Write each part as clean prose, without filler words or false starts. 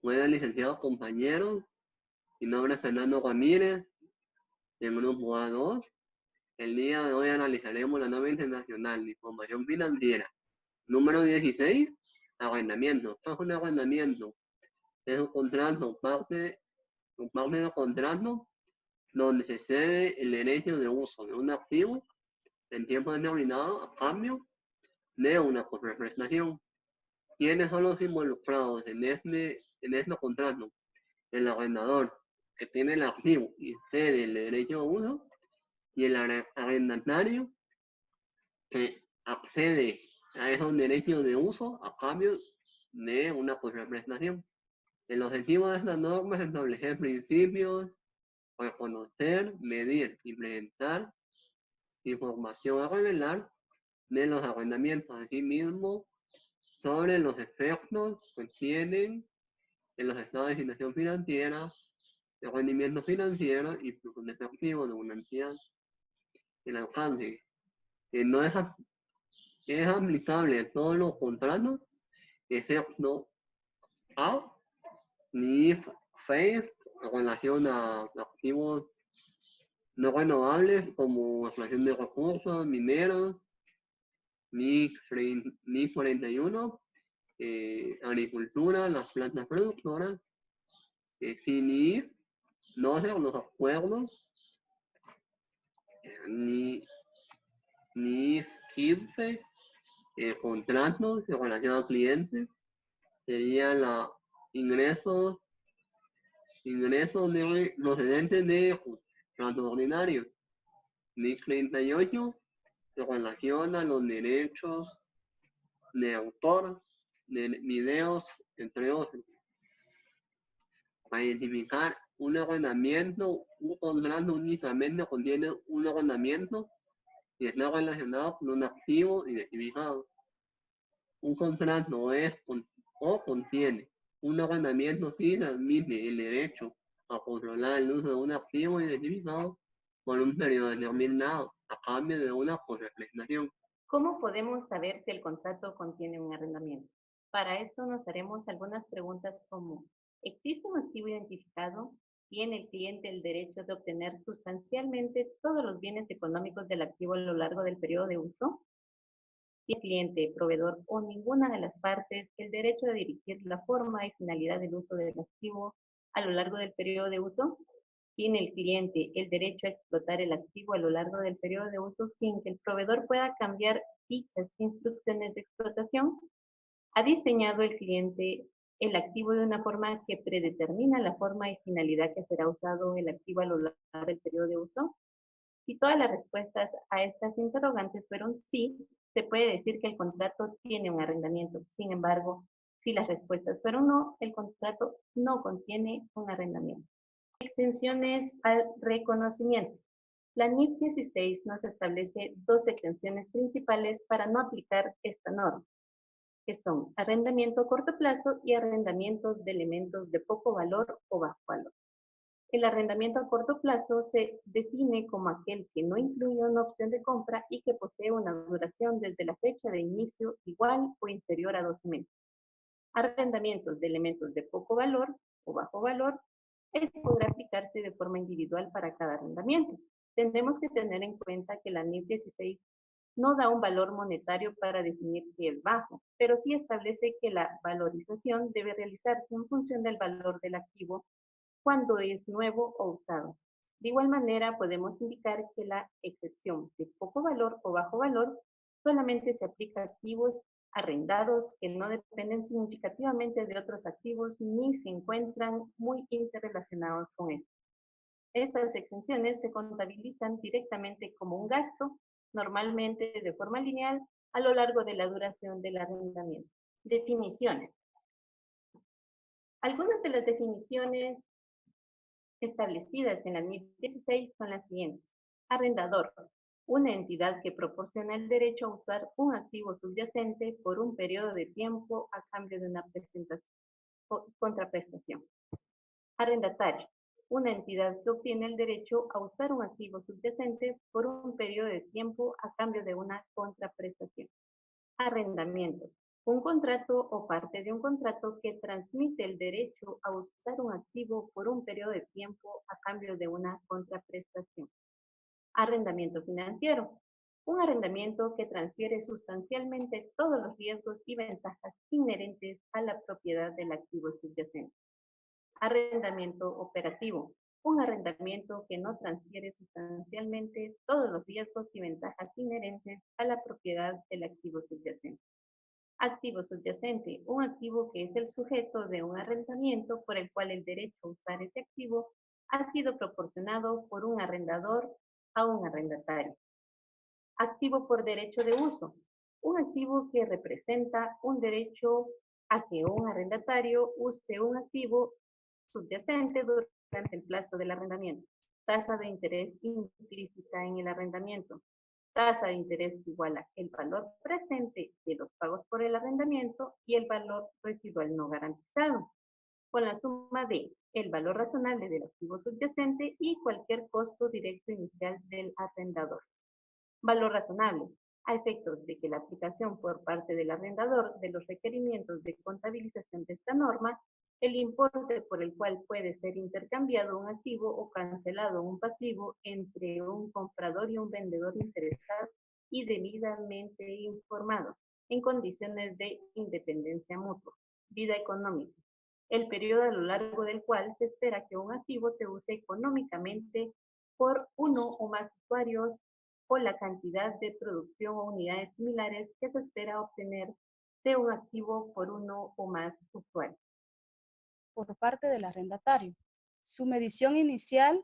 Buenas, licenciados compañeros. Mi nombre es Fernando Ramírez, del grupo A2. El día de hoy analizaremos la norma internacional de información financiera. Número 16, arrendamiento. ¿Qué es un arrendamiento? Es un contrato, parte del contrato donde se cede el derecho de uso de un activo en tiempo determinado a cambio de una contraprestación. ¿Quiénes son los involucrados en este contrato? El arrendador, que tiene el activo y cede el derecho de uso, y el arrendatario, que accede a esos derechos de uso a cambio de una contraprestación. El objetivo de esta norma es establecer principios, reconocer, medir, implementar información a revelar de los arrendamientos, asimismo sobre los efectos que tienen en los estados de situación financiera, el rendimiento financiero y flujo de efectivo de una entidad. El alcance, que no es aplicable a todos los contratos, excepto a NIF 6 en relación a activos no renovables como extracción de recursos, mineros, NIF 41, agricultura, las plantas productoras, sin NIF 12, los acuerdos, NIF 15, contratos en relación a clientes, sería la ingresos de procedentes de contratos ordinarios. NIF 38 en relación a los derechos de autor de videos, entre otros. Para identificar un arrendamiento, un contrato únicamente contiene un arrendamiento y está relacionado con un activo identificado. Un contrato es o contiene un arrendamiento si se admite el derecho a controlar el uso de un activo identificado por un periodo determinado a cambio de una contraprestación. ¿Cómo podemos saber si el contrato contiene un arrendamiento? Para esto nos haremos algunas preguntas como, ¿existe un activo identificado? ¿Tiene el cliente el derecho de obtener sustancialmente todos los bienes económicos del activo a lo largo del periodo de uso? ¿Tiene el cliente, proveedor o ninguna de las partes el derecho de dirigir la forma y finalidad del uso del activo a lo largo del periodo de uso? ¿Tiene el cliente el derecho a explotar el activo a lo largo del periodo de uso sin que el proveedor pueda cambiar dichas instrucciones de explotación? ¿Ha diseñado el cliente el activo de una forma que predetermina la forma y finalidad que será usado el activo a lo largo del periodo de uso? Si todas las respuestas a estas interrogantes fueron sí, se puede decir que el contrato tiene un arrendamiento. Sin embargo, si las respuestas fueron no, el contrato no contiene un arrendamiento. Exenciones al reconocimiento. La NIF 16 nos establece dos exenciones principales para no aplicar esta norma, que son arrendamiento a corto plazo y arrendamientos de elementos de poco valor o bajo valor. El arrendamiento a corto plazo se define como aquel que no incluye una opción de compra y que posee una duración desde la fecha de inicio igual o inferior a 12 meses. Arrendamientos de elementos de poco valor o bajo valor, podrá aplicarse de forma individual para cada arrendamiento. Tendremos que tener en cuenta que la NIF 16 no da un valor monetario para definir qué es bajo, pero sí establece que la valorización debe realizarse en función del valor del activo cuando es nuevo o usado. De igual manera, podemos indicar que la excepción de poco valor o bajo valor solamente se aplica a activos arrendados que no dependen significativamente de otros activos ni se encuentran muy interrelacionados con estos. Estas exenciones se contabilizan directamente como un gasto, normalmente de forma lineal, a lo largo de la duración del arrendamiento. Definiciones. Algunas de las definiciones establecidas en la NIF 16 son las siguientes. Arrendador, una entidad que proporciona el derecho a usar un activo subyacente por un periodo de tiempo a cambio de una contraprestación. Arrendatario, una entidad que obtiene el derecho a usar un activo subyacente por un periodo de tiempo a cambio de una contraprestación. Arrendamiento, Un contrato o parte de un contrato que transmite el derecho a usar un activo por un periodo de tiempo a cambio de una contraprestación. Arrendamiento financiero. Un arrendamiento que transfiere sustancialmente todos los riesgos y ventajas inherentes a la propiedad del activo subyacente. Arrendamiento operativo. Un arrendamiento que no transfiere sustancialmente todos los riesgos y ventajas inherentes a la propiedad del activo subyacente. Activo subyacente, un activo que es el sujeto de un arrendamiento por el cual el derecho a usar ese activo ha sido proporcionado por un arrendador a un arrendatario. Activo por derecho de uso, un activo que representa un derecho a que un arrendatario use un activo subyacente durante el plazo del arrendamiento. Tasa de interés implícita en el arrendamiento. Tasa de interés igual a el valor presente de los pagos por el arrendamiento y el valor residual no garantizado, con la suma de el valor razonable del activo subyacente y cualquier costo directo inicial del arrendador. Valor razonable, a efectos de que la aplicación por parte del arrendador de los requerimientos de contabilización de esta norma, el importe por el cual puede ser intercambiado un activo o cancelado un pasivo entre un comprador y un vendedor interesados y debidamente informados, en condiciones de independencia mutua, vida económica, el periodo a lo largo del cual se espera que un activo se use económicamente por uno o más usuarios o la cantidad de producción o unidades similares que se espera obtener de un activo por uno o más usuarios. Por parte del arrendatario. Su medición inicial,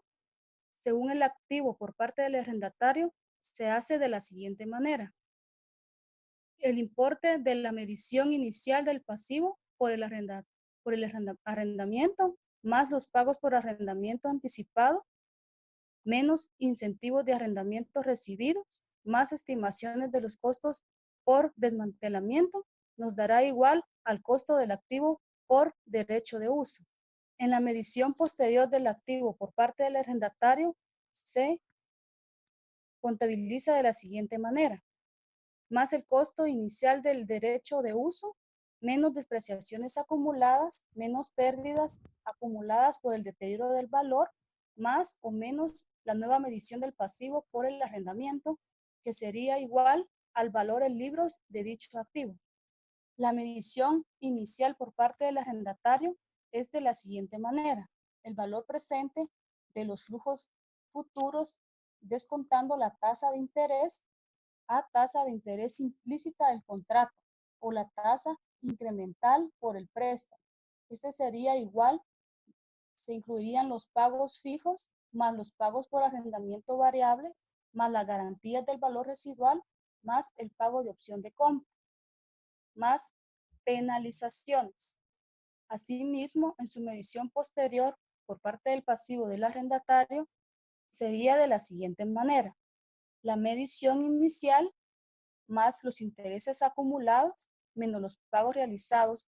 según el activo por parte del arrendatario, se hace de la siguiente manera. El importe de la medición inicial del pasivo por el arrendamiento, más los pagos por arrendamiento anticipado, menos incentivos de arrendamiento recibidos, más estimaciones de los costos por desmantelamiento, nos dará igual al costo del activo por derecho de uso. En la medición posterior del activo por parte del arrendatario, se contabiliza de la siguiente manera. Más el costo inicial del derecho de uso, menos depreciaciones acumuladas, menos pérdidas acumuladas por el deterioro del valor, más o menos la nueva medición del pasivo por el arrendamiento, que sería igual al valor en libros de dicho activo. La medición inicial por parte del arrendatario es de la siguiente manera. El valor presente de los flujos futuros descontando la tasa de interés a tasa de interés implícita del contrato o la tasa incremental por el préstamo. Este sería igual, se incluirían los pagos fijos más los pagos por arrendamiento variable más las garantías del valor residual más el pago de opción de compra más penalizaciones. Asimismo, en su medición posterior por parte del pasivo del arrendatario sería de la siguiente manera. La medición inicial más los intereses acumulados menos los pagos realizados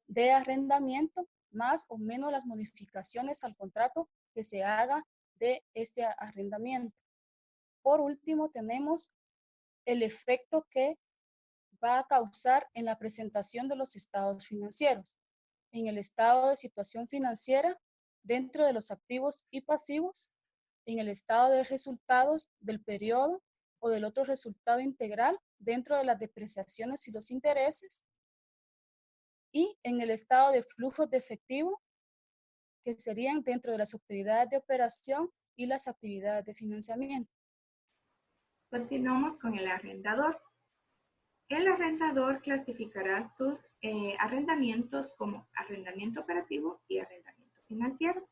de arrendamiento más o menos las modificaciones al contrato que se haga de este arrendamiento. Por último, tenemos el efecto que va a causar en la presentación de los estados financieros. En el estado de situación financiera, dentro de los activos y pasivos, en el estado de resultados del periodo o del otro resultado integral dentro de las depreciaciones y los intereses, y en el estado de flujos de efectivo, que serían dentro de las actividades de operación y las actividades de financiamiento. Continuamos con el arrendador. El arrendador clasificará sus arrendamientos como arrendamiento operativo y arrendamiento financiero.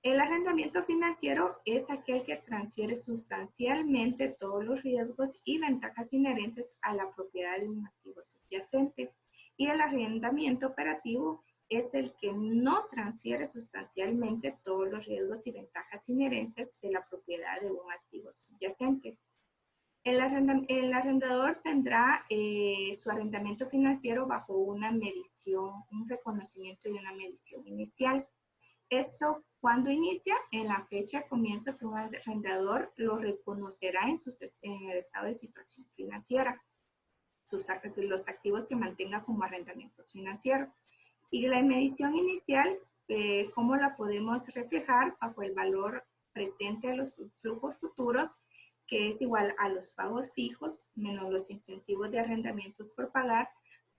El arrendamiento financiero es aquel que transfiere sustancialmente todos los riesgos y ventajas inherentes a la propiedad de un activo subyacente. Y el arrendamiento operativo es el que no transfiere sustancialmente todos los riesgos y ventajas inherentes de la propiedad de un activo subyacente. El arrendador tendrá su arrendamiento financiero bajo una medición, un reconocimiento y una medición inicial. Esto, ¿cuándo inicia? En la fecha de comienzo que un arrendador lo reconocerá en el estado de situación financiera. los activos que mantenga como arrendamientos financieros. Y la medición inicial, ¿cómo la podemos reflejar? Bajo el valor presente de los flujos futuros, que es igual a los pagos fijos menos los incentivos de arrendamientos por pagar,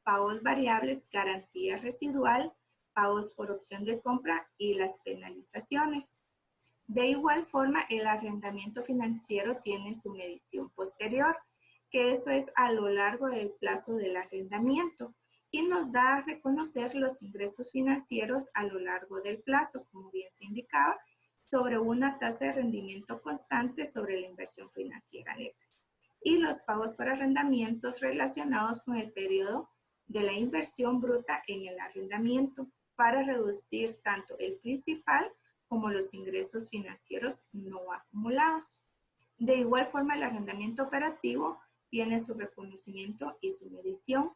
pagos variables, garantía residual, pagos por opción de compra y las penalizaciones. De igual forma, el arrendamiento financiero tiene su medición posterior, que eso es a lo largo del plazo del arrendamiento y nos da a reconocer los ingresos financieros a lo largo del plazo, como bien se indicaba, sobre una tasa de rendimiento constante sobre la inversión financiera neta. Y los pagos por arrendamientos relacionados con el periodo de la inversión bruta en el arrendamiento para reducir tanto el principal como los ingresos financieros no acumulados. De igual forma, el arrendamiento operativo tiene su reconocimiento y su medición.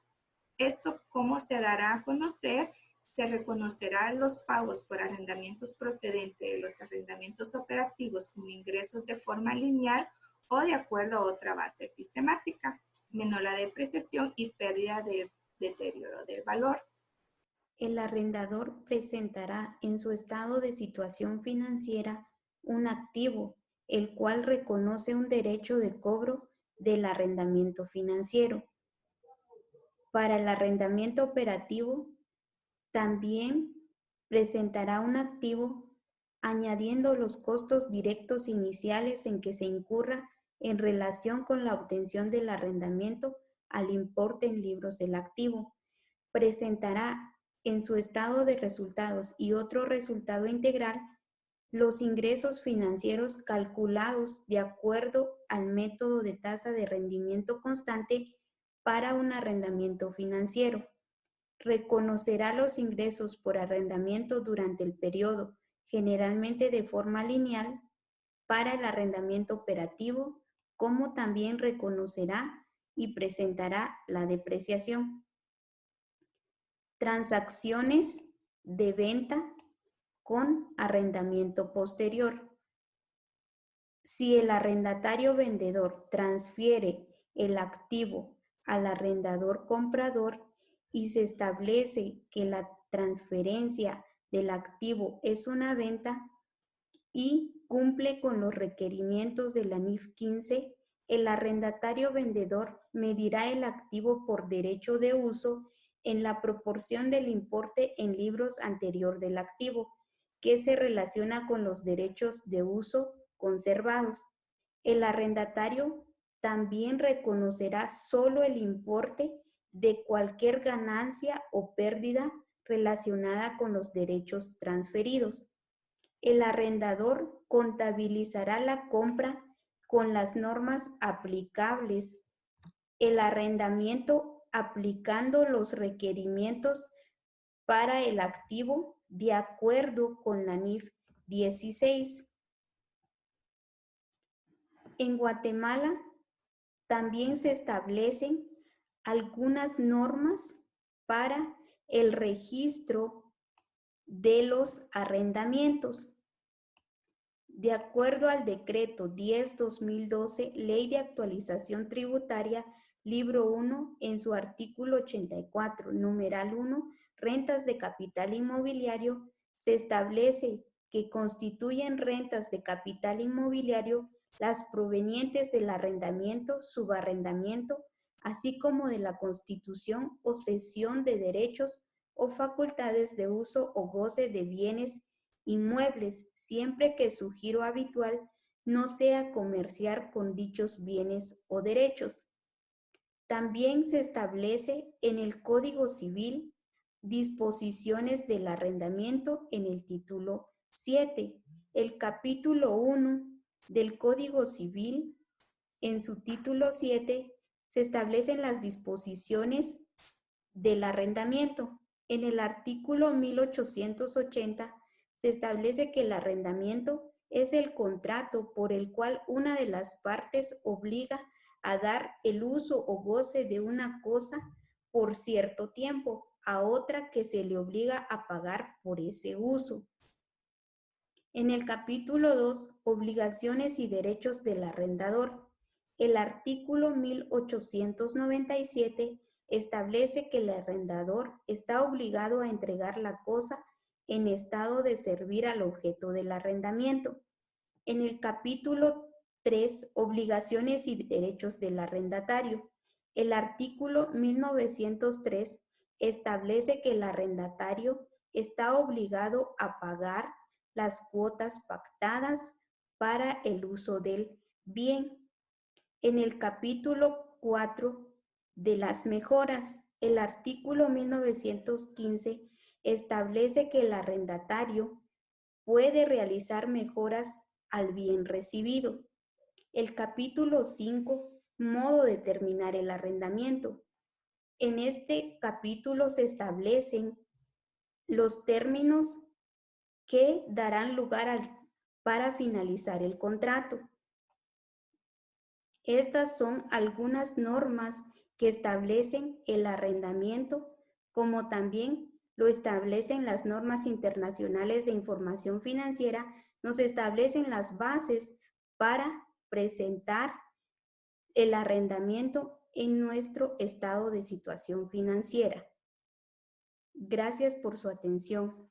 Esto, ¿cómo se dará a conocer? Se reconocerán los pagos por arrendamientos procedentes de los arrendamientos operativos como ingresos de forma lineal o de acuerdo a otra base sistemática, menos la depreciación y pérdida del deterioro del valor. El arrendador presentará en su estado de situación financiera un activo, el cual reconoce un derecho de cobro del arrendamiento financiero. Para el arrendamiento operativo, también presentará un activo añadiendo los costos directos iniciales en que se incurra en relación con la obtención del arrendamiento al importe en libros del activo. Presentará en su estado de resultados y otro resultado integral los ingresos financieros calculados de acuerdo al método de tasa de rendimiento constante para un arrendamiento financiero. Reconocerá los ingresos por arrendamiento durante el periodo, generalmente de forma lineal, para el arrendamiento operativo, como también reconocerá y presentará la depreciación. Transacciones de venta con arrendamiento posterior. Si el arrendatario vendedor transfiere el activo al arrendador comprador y se establece que la transferencia del activo es una venta y cumple con los requerimientos de la NIF 15, el arrendatario vendedor medirá el activo por derecho de uso en la proporción del importe en libros anterior del activo, que se relaciona con los derechos de uso conservados. El arrendatario también reconocerá solo el importe de cualquier ganancia o pérdida relacionada con los derechos transferidos. El arrendador contabilizará la compra con las normas aplicables. El arrendamiento aplicando los requerimientos para el activo de acuerdo con la NIF 16. En Guatemala también se establecen algunas normas para el registro de los arrendamientos. De acuerdo al decreto 10/2012, Ley de Actualización Tributaria, libro 1, en su artículo 84, numeral 1, rentas de capital inmobiliario, se establece que constituyen rentas de capital inmobiliario las provenientes del arrendamiento, subarrendamiento, así como de la constitución o cesión de derechos o facultades de uso o goce de bienes inmuebles, siempre que su giro habitual no sea comerciar con dichos bienes o derechos. También se establece en el Código Civil disposiciones del arrendamiento en el título 7. El capítulo 1 del Código Civil, en su título 7, se establecen las disposiciones del arrendamiento. En el artículo 1880 se establece que el arrendamiento es el contrato por el cual una de las partes obliga a dar el uso o goce de una cosa por cierto tiempo a otra que se le obliga a pagar por ese uso. En el capítulo 2, obligaciones y derechos del arrendador. El artículo 1897 establece que el arrendador está obligado a entregar la cosa en estado de servir al objeto del arrendamiento. En el capítulo 3, obligaciones y derechos del arrendatario, el artículo 1903 establece que el arrendatario está obligado a pagar las cuotas pactadas para el uso del bien. En el capítulo 4 de las mejoras, el artículo 1915 establece que el arrendatario puede realizar mejoras al bien recibido. El capítulo 5, modo de terminar el arrendamiento. En este capítulo se establecen los términos que darán lugar para finalizar el contrato. Estas son algunas normas que establecen el arrendamiento, como también lo establecen las normas internacionales de información financiera, nos establecen las bases para presentar el arrendamiento en nuestro estado de situación financiera. Gracias por su atención.